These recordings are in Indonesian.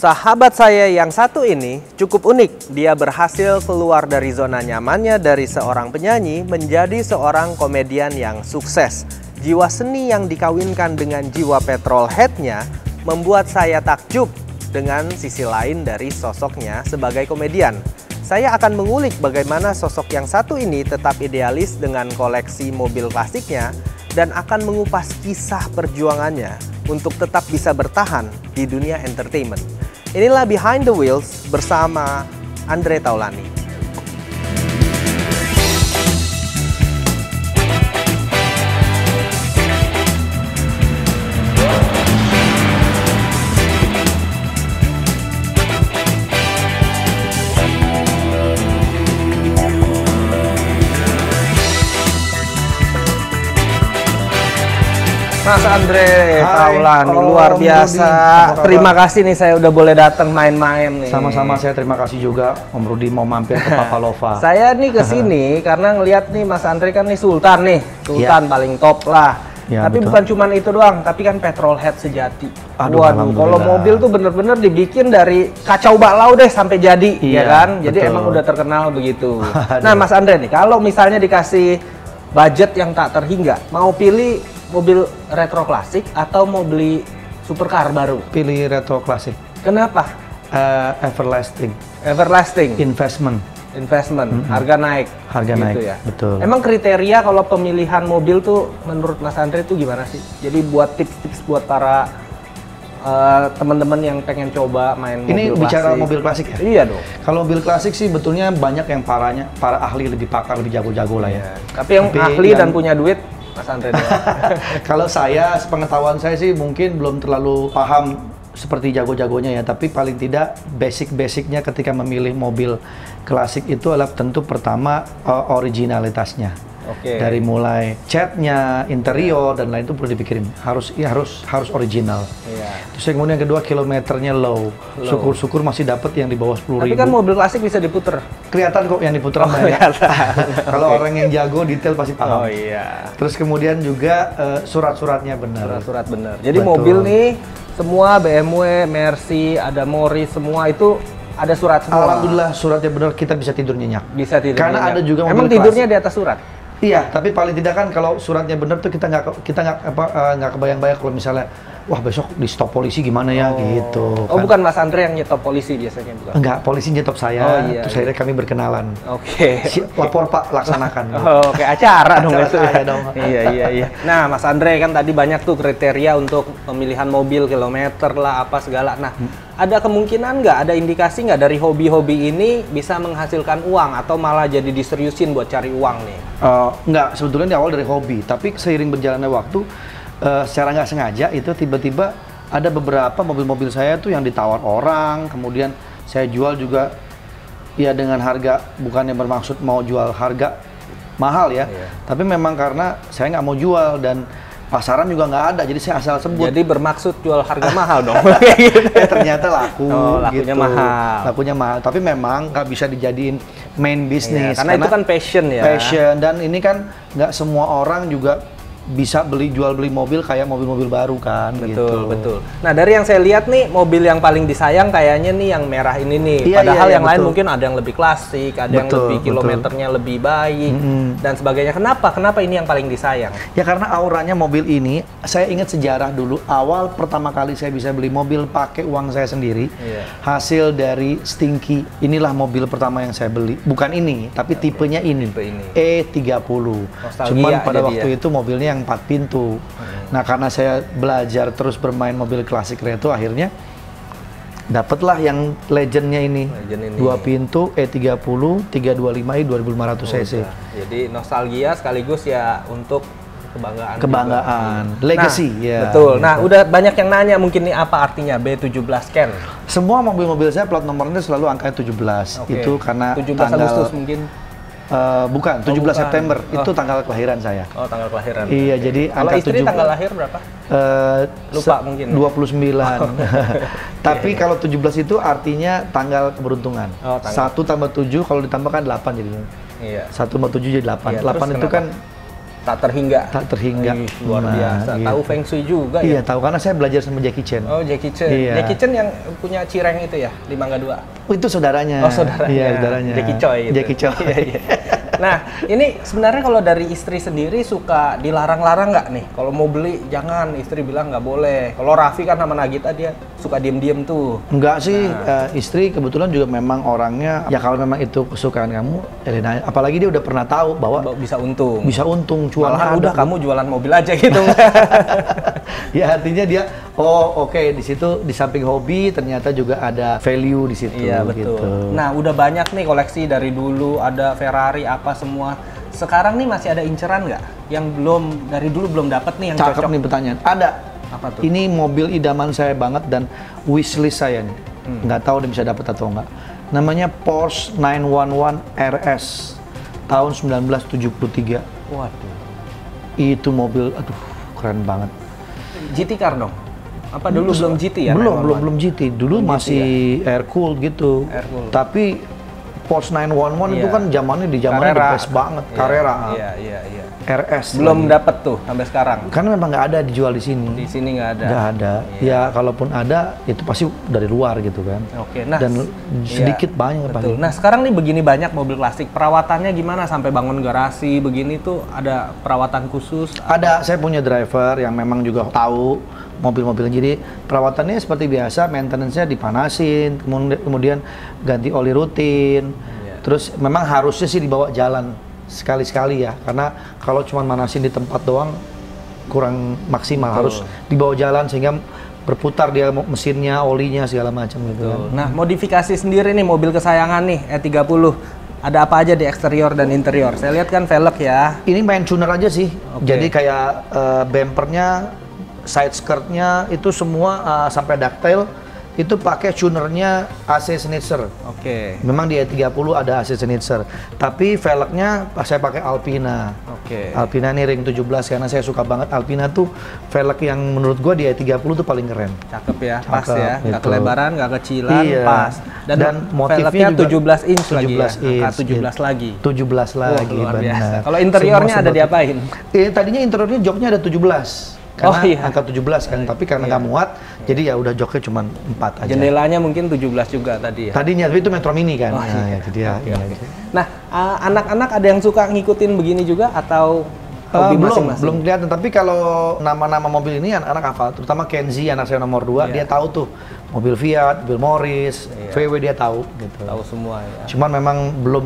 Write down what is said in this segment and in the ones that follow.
Sahabat saya yang satu ini cukup unik. Dia berhasil keluar dari zona nyamannya dari seorang penyanyi menjadi seorang komedian yang sukses. Jiwa seni yang dikawinkan dengan jiwa petrolheadnya membuat saya takjub dengan sisi lain dari sosoknya sebagai komedian. Saya akan mengulik bagaimana sosok yang satu ini tetap idealis dengan koleksi mobil klasiknya dan akan mengupas kisah perjuangannya untuk tetap bisa bertahan di dunia entertainment. Inilah Behind the Wheels bersama Andre Taulani. Mas Andre Taulani, luar biasa. Terima kasih nih saya udah boleh datang main-main nih. Sama-sama, saya terima kasih juga Om Rudi mau mampir ke Papalova. Saya nih kesini karena ngelihat nih Mas Andre kan nih Sultan nih. Sultan paling top lah. Ya, tapi betul. bukan cuma itu doang, tapi kan petrolhead sejati. Aduh, waduh, kalau mobil tuh bener-bener dibikin dari kacau balau deh sampai jadi, ya kan? Jadi betul. emang udah terkenal begitu. Nah Mas Andre nih, kalau misalnya dikasih budget yang tak terhingga, mau pilih mobil retro klasik atau mau beli supercar baru? Pilih retro klasik. Kenapa? Everlasting. Everlasting. Investment. Harga naik. Harga gitu naik, ya? betul. Emang kriteria kalau pemilihan mobil tuh menurut Mas Andre tuh gimana sih? Jadi buat tips-tips buat para teman-teman yang pengen coba main mobil klasik. Ini bicara mobil klasik ya? Iya dong. Kalau mobil klasik sih betulnya banyak yang para ahli lebih pakar, lebih jago-jago lah ya. Tapi yang ahli dan punya duit Mas Andre doang. Kalau saya, sepengetahuan saya sih mungkin belum terlalu paham seperti jago-jagonya ya, tapi paling tidak basic-basicnya ketika memilih mobil klasik itu adalah tentu pertama originalitasnya. Dari mulai catnya, interior dan lain itu perlu dipikirin. Harus original. Terus yang kemudian kedua kilometernya low. Syukur-syukur masih dapat yang di bawah 10.000. Tapi kan mobil klasik bisa diputer. Kelihatan kok yang diputer ya. Kalau orang yang jago detail pasti paham. Oh iya. Terus kemudian juga surat-suratnya benar. Surat-surat benar. Jadi mobil nih semua BMW, Mercy, ada Morris semua itu ada surat semua. Alhamdulillah suratnya benar, kita bisa tidur nyenyak. Bisa tidur. Karena nyenyak. ada juga mobil emang tidurnya di atas surat. Iya, tapi paling tidak kan kalau suratnya benar tuh kita nggak kebayang-bayang kalau misalnya wah besok di stop polisi gimana ya gitu. Oh kan? Bukan Mas Andre yang nyetop polisi biasanya bukan? Enggak, polisi nyetop saya. Terus akhirnya kami berkenalan. Lapor Pak, laksanakan. Kayak acara dong itu. Dong. Iya. Nah Mas Andre kan tadi banyak tuh kriteria untuk pemilihan mobil, kilometer lah apa segala. Nah ada kemungkinan nggak, ada indikasi nggak dari hobi-hobi ini bisa menghasilkan uang atau malah jadi diseriusin buat cari uang nih? Nggak, sebetulnya di awal dari hobi, tapi seiring berjalannya waktu secara nggak sengaja itu tiba-tiba ada beberapa mobil-mobil saya tuh yang ditawar orang, kemudian saya jual juga ya dengan harga, bukannya bermaksud mau jual harga mahal ya, tapi memang karena saya nggak mau jual dan pasaran juga nggak ada, jadi saya asal sebut. Jadi bermaksud jual harga mahal dong? Ternyata laku, lakunya gitu. Mahal. Lakunya mahal, tapi memang nggak bisa dijadiin main bisnis. Karena itu kan passion ya. Passion, dan ini kan nggak semua orang juga bisa jual beli mobil kayak mobil-mobil baru kan. Betul. Nah dari yang saya lihat nih, mobil yang paling disayang kayaknya nih yang merah ini nih. Padahal yang lain mungkin ada yang lebih klasik, ada yang lebih kilometernya lebih baik dan sebagainya. Kenapa ini yang paling disayang? Ya karena auranya mobil ini, saya ingat sejarah dulu awal pertama kali saya bisa beli mobil pakai uang saya sendiri, hasil dari Stinky. Inilah mobil pertama yang saya beli. Bukan ini, tapi tipenya ini. E30. Cuman pada waktu itu mobilnya yang 4 pintu. Nah karena saya belajar terus bermain mobil klasik retro, akhirnya dapatlah yang legendnya ini. 2 pintu E30 325i 2500 cc. Jadi nostalgia sekaligus ya untuk kebanggaan juga. Legacy ya. Betul. Nah udah banyak yang nanya mungkin nih apa artinya B17 Ken. Semua mobil-mobil saya plat nomornya selalu angkanya 17. Itu karena 17 Agustus mungkin. Bukan, 17 September itu tanggal kelahiran saya. Oh, tanggal kelahiran. Iya, jadi kalau istri tanggal lahir berapa? Lupa mungkin. 29. Tapi kalau 17 itu artinya tanggal keberuntungan. 1 tambah 7 kalau ditambahkan 8 jadinya. 1 tambah 7 jadi 8. 8 itu kan Tak terhingga. Tak terhingga. Luar biasa. Gitu. Tahu Feng Shui juga ya? Iya, tahu karena saya belajar sama Jackie Chan. Oh, Jackie Chan. Iya. Jackie Chan yang punya Cireng itu ya di Mangga 2. Oh, itu saudaranya. Oh, saudaranya. Iya, saudaranya. Jackie Choi gitu. Jackie Choi. Iya, iya. Nah, ini sebenarnya kalau dari istri sendiri suka dilarang-larang nggak nih? Kalau mau beli jangan, istri bilang nggak boleh. Kalau Raffi kan sama Nagita dia suka diem-diem tuh. Enggak sih, istri kebetulan juga memang orangnya, ya kalau memang itu kesukaan kamu, Elena, apalagi dia udah pernah tahu bahwa Bisa untung. bisa untung, cuan Malahan ada. udah kamu jualan mobil aja gitu. Ya artinya dia, oh oke, di situ di samping hobi ternyata juga ada value di situ. Iya, betul. Gitu. Nah, udah banyak nih koleksi dari dulu, ada Ferrari apa semua. Sekarang nih masih ada inceran nggak? Yang dari dulu belum dapat nih yang Cakep cocok. nih pertanyaan. Ada. Apa tuh? Ini mobil idaman saya banget dan wishlist saya nih. Nggak tahu dia bisa dapat atau enggak. Namanya Porsche 911 RS tahun 1973. Waduh. Itu mobil, aduh, keren banget. GT car dong? Apa dulu belum GT ya? Belum GT. Dulu Belum masih air-cooled gitu. Air-cooled. Tapi Porsche 911 itu Iya. kan zamannya the best banget. Iya, Carrera. Iya. RS. Belum lagi. dapet tuh sampai sekarang. Karena memang nggak ada dijual di sini. Di sini nggak ada. Nggak ada. Iya. Ya kalaupun ada itu pasti dari luar gitu kan. Oke, nah. Dan sedikit iya, banyak betul. pasti. Nah, sekarang nih begini banyak mobil klasik. Perawatannya gimana sampai bangun garasi begini tuh ada perawatan khusus? Ada, saya punya driver yang memang juga tahu mobil-mobilnya. Jadi perawatannya seperti biasa, maintenance-nya dipanasin, kemudian ganti oli rutin. Iya. Terus memang harusnya sih dibawa jalan sekali-sekali ya, karena kalau cuma manasin di tempat doang kurang maksimal. Betul. Harus dibawa jalan sehingga berputar dia mesinnya, olinya segala macam gitu kan. Nah, modifikasi sendiri nih mobil kesayangan nih E30. Ada apa aja di eksterior dan interior? Saya lihat kan velg ya. Ini main tuner aja sih. Oke. Jadi kayak bumpernya, side skirtnya itu semua sampai ductile itu pakai tunernya AC Schnitzer. Oke. Memang di E30 ada AC Schnitzer, tapi velgnya saya pakai Alpina. Oke. Alpina ini ring 17 karena saya suka banget Alpina tuh velg yang menurut gua di E30 tuh paling keren. Cakep ya, pas Cakep, ya. Nggak gitu. kelebaran, nggak kecilan, Iya. pas. Dan motifnya velgnya juga 17 inch lagi ya. 17 inch, Angka 17 gitu. lagi. 17 lagi, luar biasa. benar. Kalau interiornya Semua ada sebut- diapain? Tadinya interiornya joknya ada 17. Karena Oh, iya. angka 17 kan, tapi karena nggak muat, jadi ya udah joknya cuma 4 aja. Jendelanya mungkin 17 juga tadi ya. Tadinya, tapi itu Metro Mini kan. Oh, Nah, iya. ya, jadi ya, Oke, ya, oke. gitu. Nah, anak-anak ada yang suka ngikutin begini juga atau hobi masing-masing? belum kelihatan, tapi kalau nama-nama mobil ini anak-anak hafal, terutama Kenzi, anak saya nomor 2, Iya. dia tahu tuh mobil Fiat, mobil Morris, Iya. VW dia tahu gitu. Tahu semua ya. Cuman memang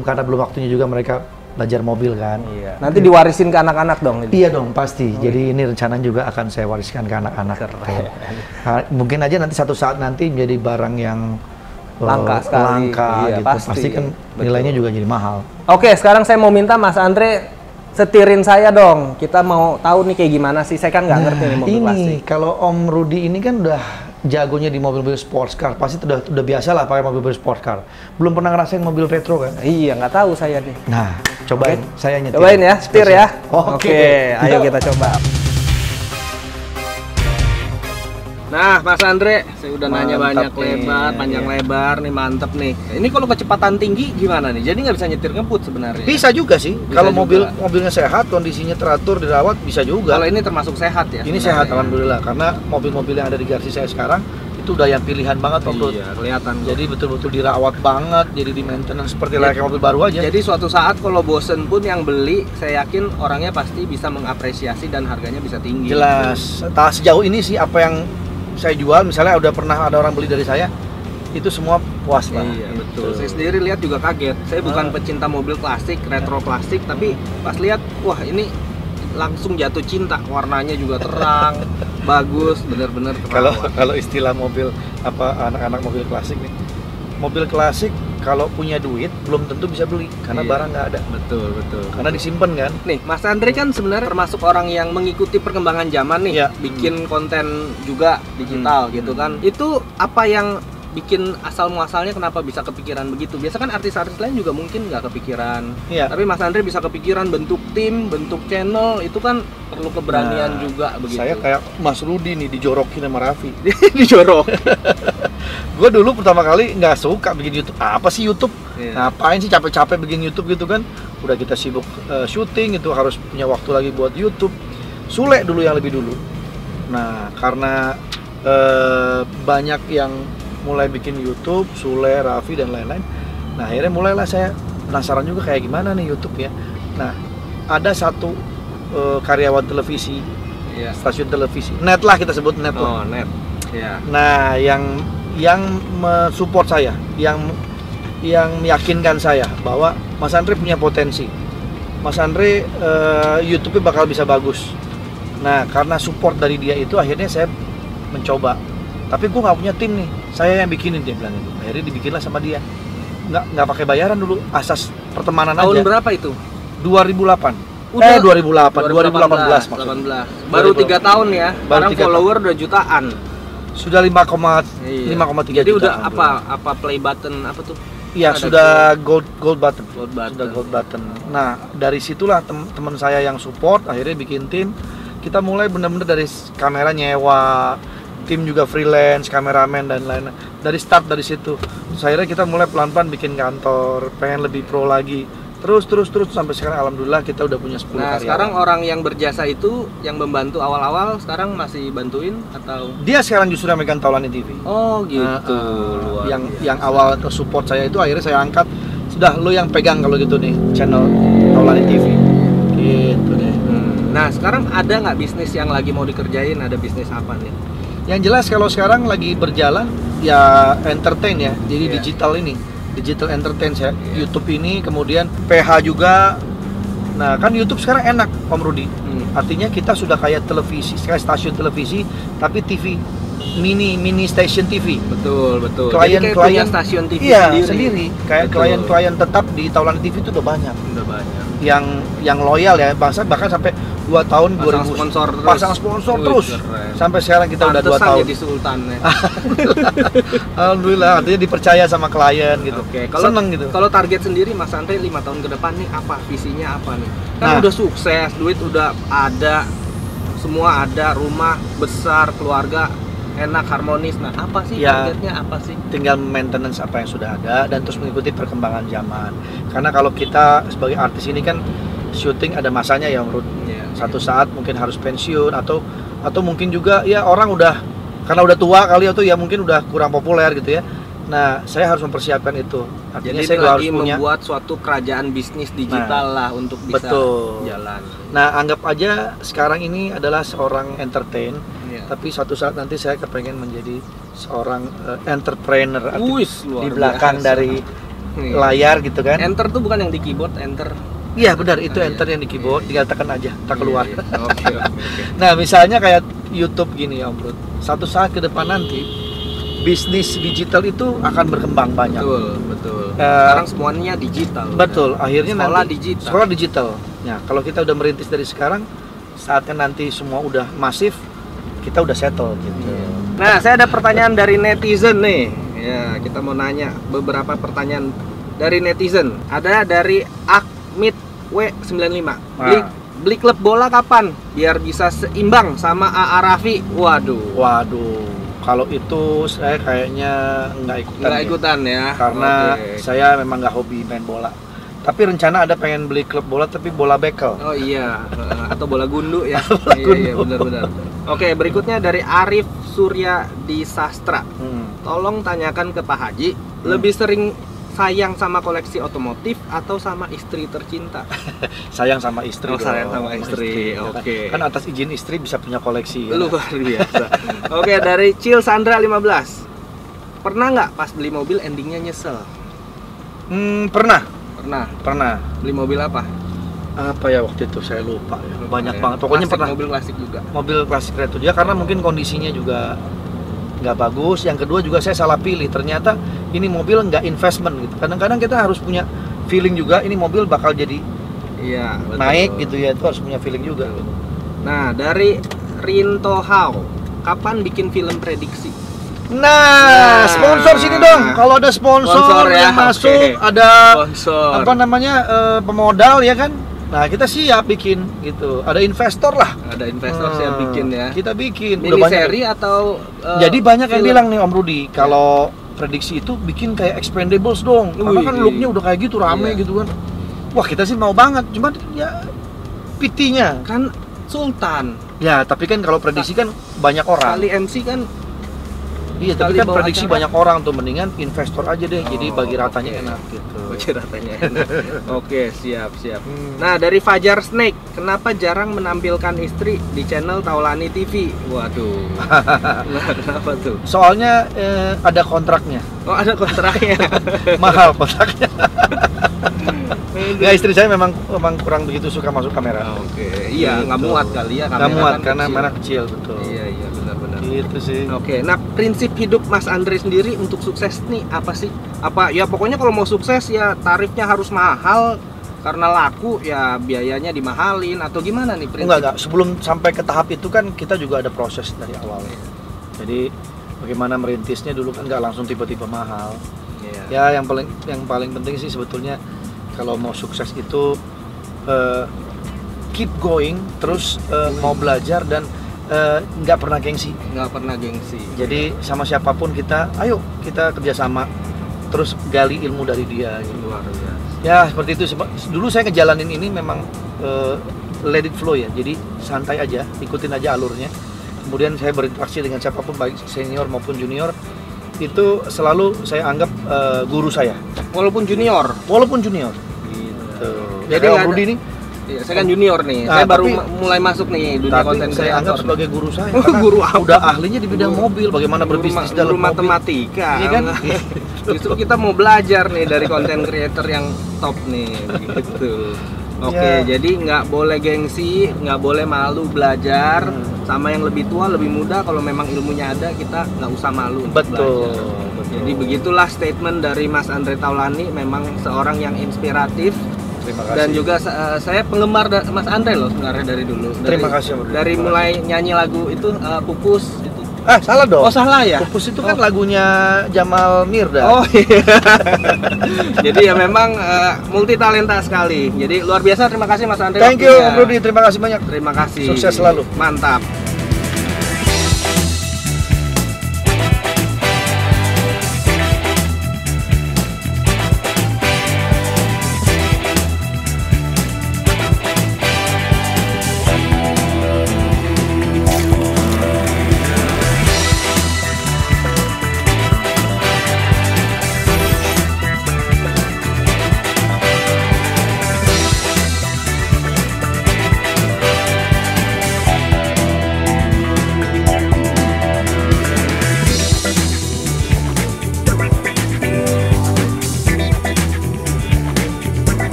karena belum waktunya juga mereka belajar mobil kan. Iya. Nanti diwarisin ke anak-anak dong. Iya dong, pasti. Jadi ini rencana juga akan saya wariskan ke anak-anak. Keren. Nah, mungkin aja nanti satu saat nanti menjadi barang yang Langka sekali. langka Iya, gitu. Pasti kan Betul. nilainya juga jadi mahal. Oke, sekarang saya mau minta Mas Andre setirin saya dong. Kita mau tahu nih kayak gimana sih. Saya kan nggak ngerti nih mobil Ini klasik. kalau Om Rudi ini kan udah jagonya di mobil-mobil sports car. Pasti udah biasa lah pakai mobil-mobil sports car. Belum pernah ngerasain mobil retro kan? Iya, nggak tahu saya nih. Nah, cobain. Saya nyetir. Cobain ya, setir ya. Oke. Ayo kita coba. Nah, Mas Andre, saya udah nanya banyak Mantap nih, lebar, panjang lebar nih, mantep nih. Ini kalau kecepatan tinggi gimana nih? Jadi nggak bisa nyetir ngebut sebenarnya. Bisa juga sih. Bisa Kalau juga. mobilnya sehat, kondisinya teratur, dirawat, bisa juga. Kalau ini termasuk sehat ya? Ini sebenarnya? sehat alhamdulillah, karena mobil-mobil yang ada di garasi saya sekarang itu udah yang pilihan banget Om Rud. Iya, kelihatan. Jadi betul-betul dirawat banget, jadi di maintenance seperti layaknya mobil baru aja. Jadi suatu saat kalau bosen pun yang beli, saya yakin orangnya pasti bisa mengapresiasi dan harganya bisa tinggi. Jelas. Sejauh ini sih apa yang saya jual, misalnya udah pernah ada orang beli dari saya, itu semua puas lah. Iya, Gitu. betul. Saya sendiri lihat juga kaget. Saya bukan pecinta mobil klasik, retro klasik, tapi pas lihat, wah ini langsung jatuh cinta. Warnanya juga terang, bagus, bener-bener terawat. Kalau istilah mobil apa anak-anak mobil klasik nih, mobil klasik kalau punya duit belum tentu bisa beli karena Iya. barang nggak ada. Betul, betul. Karena disimpan kan. Nih, Mas Andre kan sebenarnya termasuk orang yang mengikuti perkembangan zaman nih, Iya. bikin konten juga digital gitu kan. Itu apa yang bikin asal muasalnya kenapa bisa kepikiran begitu? Biasa kan artis-artis lain juga mungkin nggak kepikiran. Iya. Tapi Mas Andre bisa kepikiran bentuk tim, bentuk channel, itu kan perlu keberanian Nah, juga begitu. Saya kayak Mas Rudi nih dijorokin sama Raffi. dijorok. Gue dulu pertama kali nggak suka bikin YouTube. Apa sih YouTube? Iya. Ngapain sih capek-capek bikin YouTube gitu kan? udah kita sibuk syuting itu harus punya waktu lagi buat YouTube. Sule dulu yang lebih dulu. Nah, karena banyak yang mulai bikin YouTube, Sule, Raffi dan lain-lain. Nah, akhirnya mulailah saya penasaran juga kayak gimana nih YouTube ya. Nah, ada satu karyawan televisi, stasiun televisi, net lah kita sebut net. Oh, net. Ya. Nah, yang mensupport saya, yang meyakinkan saya bahwa Mas Andre punya potensi. Mas Andre YouTube-nya bakal bisa bagus. Nah, karena support dari dia itu akhirnya saya mencoba. Tapi gue nggak punya tim nih, saya yang bikinin, dia bilang itu. Akhirnya dibikinlah sama dia. Nggak pakai bayaran dulu, asas pertemanan aja. Tahun berapa itu? 2008. Udah 2018 maksudnya. 18. Baru 3 tahun ya. Sekarang 3 follower udah jutaan. Sudah 5,3 Jadi juta. udah apa play button apa tuh? Iya, sudah gold button. Sudah Gold button. Nah, dari situlah teman saya yang support akhirnya bikin tim. Kita mulai benar-benar dari kamera nyewa, tim juga freelance, kameramen dan lain-lain. Dari start dari situ. Terus akhirnya kita mulai pelan-pelan bikin kantor, pengen lebih pro lagi. Terus sampai sekarang alhamdulillah kita udah punya 10 karyawan. Nah, sekarang orang yang berjasa itu yang membantu awal-awal sekarang masih bantuin atau dia sekarang justru yang megang Taulani TV. Oh, gitu. Yang awal support saya itu akhirnya saya angkat, sudah lo yang pegang kalau gitu nih channel Taulani TV. Gitu deh. Nah, sekarang ada nggak bisnis yang lagi mau dikerjain? Ada bisnis apa nih? Yang jelas kalau sekarang lagi berjalan ya entertain ya. Jadi digital entertain ya. YouTube ini, kemudian PH juga. Nah, kan YouTube sekarang enak, Om Rudi. Artinya kita sudah kayak televisi, kayak stasiun televisi, tapi TV mini station TV. Betul. Klien punya stasiun TV sendiri. Kayak klien tetap di Taulani TV itu udah banyak. Yang loyal ya, bahkan sampai 2 tahun pasang sponsor terus. Sampai sekarang kita udah 2 tahun. Jadi sultan ya. Alhamdulillah, artinya dipercaya sama klien gitu. Oke, seneng gitu. Kalau target sendiri Mas Andre 5 tahun ke depan nih apa? Visinya apa nih? Kan Nah, udah sukses, duit udah ada, semua ada, rumah besar, keluarga enak, harmonis. Nah, apa sih targetnya apa sih? Tinggal maintenance apa yang sudah ada dan terus mengikuti perkembangan zaman. Karena kalau kita sebagai artis ini kan syuting ada masanya ya, Om Rud. Satu saat mungkin harus pensiun atau mungkin juga ya orang karena udah tua kali atau ya mungkin udah kurang populer gitu ya. Nah, saya harus mempersiapkan itu. Artinya jadi saya lagi harus membuat suatu kerajaan bisnis digital lah untuk bisa jalan. Nah, anggap aja sekarang ini adalah seorang entertain, tapi suatu saat nanti saya kepengen menjadi seorang entrepreneur di belakang dari layar gitu kan. Enter tuh bukan yang di keyboard, enter. Iya benar, itu enter yang di keyboard, tinggal tekan aja, tak keluar. Oke. Nah, misalnya kayak YouTube gini ya, Om Rud. Satu saat ke depan nanti bisnis digital itu akan berkembang banyak. Betul. Sekarang semuanya digital. Betul. Akhirnya sekolah digital. Ya, kalau kita udah merintis dari sekarang, saatnya nanti semua udah masif, kita udah settle gitu. Nah, saya ada pertanyaan dari netizen nih. Ya, kita mau nanya beberapa pertanyaan dari netizen. Ada dari Akmit W95. Beli klub bola kapan? Biar bisa seimbang sama AA Raffi. Waduh. Kalau itu saya kayaknya nggak ikutan ya. Karena saya memang nggak hobi main bola. Tapi rencana ada pengen beli klub bola tapi bola bekel. Oh iya, atau bola gundu ya. Iya, benar. Oke, berikutnya dari Arif Surya di Sastra. Tolong tanyakan ke Pak Haji, lebih sering sayang sama koleksi otomotif atau sama istri tercinta? Sayang sama istri. Sayang sama istri. Oke. Kan atas izin istri bisa punya koleksi. Luar biasa. Oke, dari Cil Sandra 15. Pernah nggak pas beli mobil endingnya nyesel? Pernah. Beli mobil apa? Apa ya waktu itu saya lupa. Banyak banget. Pokoknya pernah. Mobil klasik juga. Mobil klasik itu dia karena mungkin kondisinya juga nggak bagus. Yang kedua juga saya salah pilih. Ternyata ini mobil nggak investment gitu. Kadang-kadang kita harus punya feeling juga. Ini mobil bakal jadi naik gitu ya. Itu harus punya feeling juga. Nah, dari Rinto Hao, kapan bikin film prediksi? Nah, sponsor sini dong. Kalau ada sponsor yang masuk, ada sponsor. Pemodal ya kan. Nah, kita siap bikin gitu. Ada investor lah. Ada investor siap bikin ya. Kita bikin. Mini seri atau jadi banyak yang bilang nih Om Rudi, kalau prediksi itu bikin kayak Expendables dong. Karena kan looknya udah kayak gitu, rame gitu kan. Wah, kita sih mau banget, cuman ya PT-nya Kan Sultan. ya, tapi kan kalau prediksi kan banyak orang. Kali MC kan. Iya, tapi kali kan bawa prediksi acara. banyak orang tuh, mendingan investor aja deh. Jadi bagi ratanya oke. enak gitu. Bagi ratanya enak. Oke, siap. Nah, dari Fajar Snake, kenapa jarang menampilkan istri di channel Taulani TV? Waduh. Nah, kenapa tuh? Soalnya ada kontraknya. Oh, ada kontraknya. Mahal kontraknya. Ya, istri saya memang kurang begitu suka masuk kamera. Oke, iya, nggak Gitu. muat kali ya. Nggak kamera muat kan karena kecil. mana kecil, betul. Iya, benar-benar. Gitu sih. Oke, nah prinsip hidup Mas Andre sendiri untuk sukses nih apa sih? Apa ya pokoknya kalau mau sukses ya tarifnya harus mahal karena laku ya biayanya dimahalin atau gimana nih prinsip? Enggak. Sebelum sampai ke tahap itu kan kita juga ada proses dari awal. Jadi bagaimana merintisnya dulu kan nggak langsung tiba-tiba mahal. Iya. Ya yang paling penting sih sebetulnya kalau mau sukses itu keep going, terus mau belajar dan nggak pernah gengsi. Nggak pernah gengsi. Jadi sama siapapun ayo kita kerjasama, terus gali ilmu dari dia. Gitu. Luar biasa. Ya seperti itu. Dulu saya ngejalanin ini memang let it flow ya. Jadi santai aja, ikutin aja alurnya. Kemudian saya berinteraksi dengan siapapun baik senior maupun junior. Itu selalu saya anggap guru saya. Walaupun junior. Gitu. Jadi Jadi Om nggak Rudi nih, Iya, saya kan junior nih. Nah, Saya baru tapi- mulai masuk nih dunia tapi konten saya anggap kreator. sebagai guru saya. Oh, karena guru apa? udah ahlinya di bidang mobil, bagaimana berbisnis dalam guru mobil. matematika. Iya kan? Justru kita mau belajar nih dari konten creator yang top nih, gitu. Oke, Ya. jadi nggak boleh gengsi, nggak boleh malu belajar. Sama yang lebih tua, lebih muda, kalau memang ilmunya ada, kita nggak usah malu untuk Betul. belajar. Jadi begitulah statement dari Mas Andre Taulani, memang seorang yang inspiratif. Terima kasih. Dan juga saya penggemar Mas Andre loh sebenarnya dari dulu. Terima kasih, Om Rudi. Dari Terima mulai nyanyi lagu itu Pupus itu. Salah dong. Oh salah ya? Pupus itu kan lagunya Jamal Mirdad. Oh iya. Jadi ya memang multi talenta sekali. Jadi luar biasa. Terima kasih Mas Andre. Thank you waktunya. Om Rudi, terima kasih banyak. Terima kasih. Sukses selalu. Mantap.